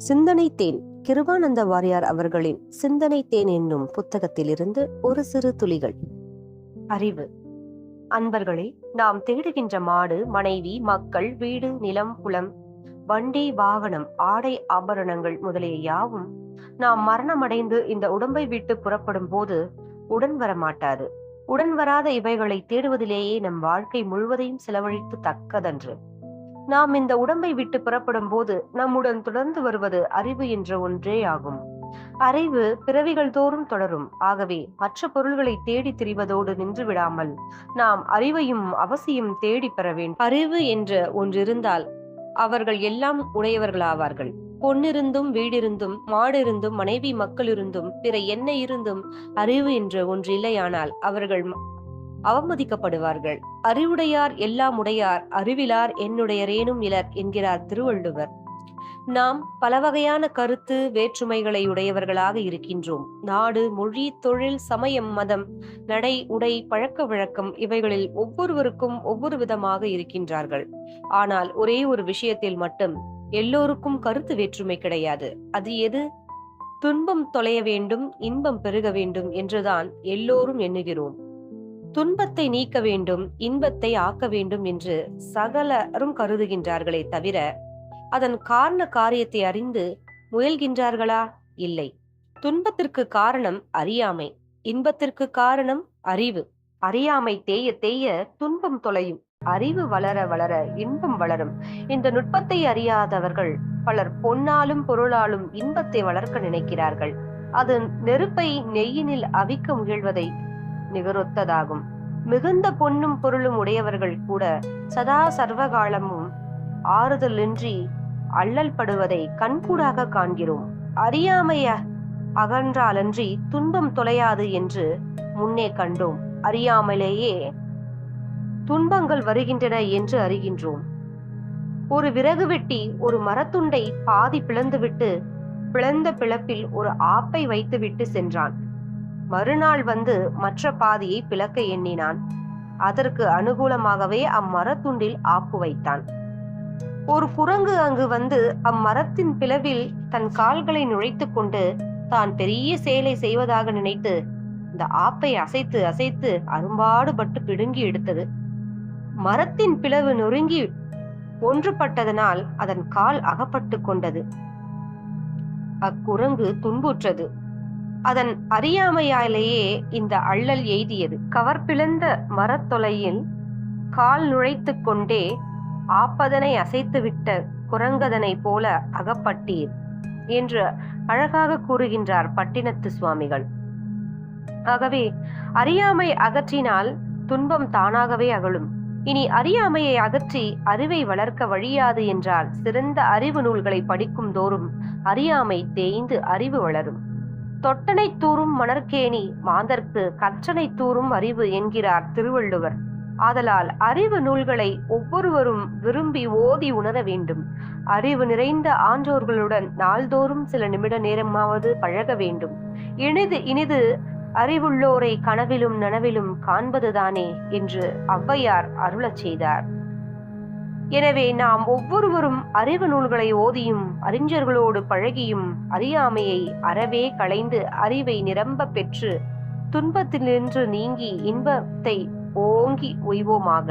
சிந்தனை தேன் கிருபானந்த வாரியார் அவர்களின் சிந்தனை தேன் என்னும் புத்தகத்திலிருந்து ஒரு சிறு துளிகள். அறிவு. அன்பர்களே, நாம் தேடுகின்ற மாடு, மனைவி, மக்கள், வீடு, நிலம், குளம், வண்டி, வாகனம், ஆடை, ஆபரணங்கள் முதலிய யாவும் நாம் மரணமடைந்து இந்த உடம்பை விட்டு புறப்படும் போது உடன் வர மாட்டாது. உடன் வராத இவைகளை தேடுவதிலேயே நம் வாழ்க்கை முழுவதையும் செலவழித்து தக்கதன்று. நாம் இந்த உடம்பை விட்டு புறப்படும் போது நம்முடன் தொடர்ந்து வருவது அறிவு என்ற ஒன்றே ஆகும். அறிவு பிறவிகள் தோறும் தொடரும். ஆகவே மற்ற பொருள்களை தேடி திரிவதோடு நின்று விடாமல் நாம் அறிவையும் அவசியம் தேடி பெற வேண்டும். அறிவு என்ற ஒன்றிருந்தால் அவர்கள் எல்லாம் உடையவர்களாவார்கள். பொன்னிருந்தும், வீடிருந்தும், மாடு இருந்தும், மனைவி, மக்கள் இருந்தும், பிற என்ன இருந்தும் அறிவு என்ற ஒன்று இல்லையானால் அவர்கள் அவமதிக்கப்படுவார்கள். அறிவுடையார் எல்லாம் உடையார், அறிவிலார் என்னுடையரேனும் இலர் என்கிறார் திருவள்ளுவர். நாம் பல வகையான கருத்து வேற்றுமைகளை உடையவர்களாக இருக்கின்றோம். நாடு, மொழி, தொழில், சமயம், மதம், நடை, உடை, பழக்க வழக்கம் இவைகளில் ஒவ்வொருவருக்கும் ஒவ்வொரு விதமாக இருக்கின்றார்கள். ஆனால் ஒரே ஒரு விஷயத்தில் மட்டும் எல்லோருக்கும் கருத்து வேற்றுமை கிடையாது. அது எது? துன்பம் தொலைய வேண்டும், இன்பம் பெருக வேண்டும் என்றுதான் எல்லோரும் எண்ணுகிறோம். துன்பத்தை நீக்க வேண்டும், இன்பத்தை ஆக்க வேண்டும் என்று சகலரும் கருதுகின்றார்களே தவிர அதன் காரண காரியத்தை அறிந்து முயல்கின்றார்களா? இல்லை. துன்பத்திற்கு காரணம் அறியாமை, இன்பத்திற்கு காரணம் அறிவு. அறியாமை தேய தேய துன்பம் தொலையும், அறிவு வளர வளர இன்பம் வளரும். இந்த நுட்பத்தை அறியாதவர்கள் பலர் பொன்னாலும் பொருளாலும் இன்பத்தை வளர்க்க நினைக்கிறார்கள். அது நெருப்பை நெய்யினில் அவிக்க முயல்வதை நிகரொத்ததாகும். மிகுந்த பொன்னும் பொருளும் உடையவர்கள் கூட சதா சர்வகாலமும் ஆறுதலின்றி அல்லல் படுவதை கண்கூடாக காண்கிறோம். அறியாமைய அகன்றாலன்றி துன்பம் தொலையாது என்று முன்னே கண்டோம். அறியாமலேயே துன்பங்கள் வருகின்றன என்று அறிகின்றோம். ஒரு விறகு வெட்டி ஒரு மரத்துண்டை பாதி பிளந்துவிட்டு பிளந்த பிளப்பில் ஒரு ஆப்பை வைத்துவிட்டு சென்றான். மறுநாள் வந்து மற்ற பாதியை பிளக்க எண்ணினான். அதற்கு அனுகூலமாகவே அம்மரத்துண்டில் ஆப்பு வைத்தான். ஒரு குரங்கு அங்கு வந்து அம்மரத்தின் பிளவில் தன் கால்களை நுழைத்து கொண்டு தான் பெரிய செயலை செய்வதாக நினைத்து இந்த ஆப்பை அசைத்து அசைத்து அரும்பாடுபட்டு பிடுங்கி எடுத்தது. மரத்தின் பிளவு நொறுங்கி ஒன்றுபட்டதனால் அதன் கால் அகப்பட்டு கொண்டது. அக்குரங்கு துன்புற்றது. அதன் அறியாமையாலேயே இந்த அள்ளல் எய்தியது. கவர்பிளந்த மரத்தொலையில் கால் நுழைத்து கொண்டே ஆப்பதனை அசைத்துவிட்ட குரங்கதனை போல அகப்பட்டீர் என்று அழகாக கூறுகின்றார் பட்டினத்து சுவாமிகள். ஆகவே அறியாமை அகற்றினால் துன்பம் தானாகவே அகலும். இனி அறியாமையை அகற்றி அறிவை வளர்க்க வழியாது என்றால் சிறந்த அறிவு நூல்களை படிக்கும் தோறும் அறியாமை தேய்ந்து அறிவு வளரும். தொட்டனை தூறும் மணற்கேணி மாந்தர்க்கு கற்றனை தூறும் அறிவு என்கிறார் திருவள்ளுவர். ஆதலால் அறிவு நூல்களை ஒவ்வொருவரும் விரும்பி ஓதி உணர வேண்டும். அறிவு நிறைந்த ஆன்றோர்களுடன் நாள்தோறும் சில நிமிட நேரமாவது பழக வேண்டும். இனிது அறிவுள்ளோரை கனவிலும் நனவிலும் காண்பதுதானே என்று ஔவையார் அருளச் செய்தார். எனவே நாம் ஒவ்வொருவரும் அறிவு நூல்களை ஓதியும் அறிஞர்களோடு பழகியும் அறியாமையை அறவே களைந்து அறிவை நிரம்ப பெற்று துன்பத்தினின்று நீங்கி இன்பத்தை ஓங்கி உய்வோமாக.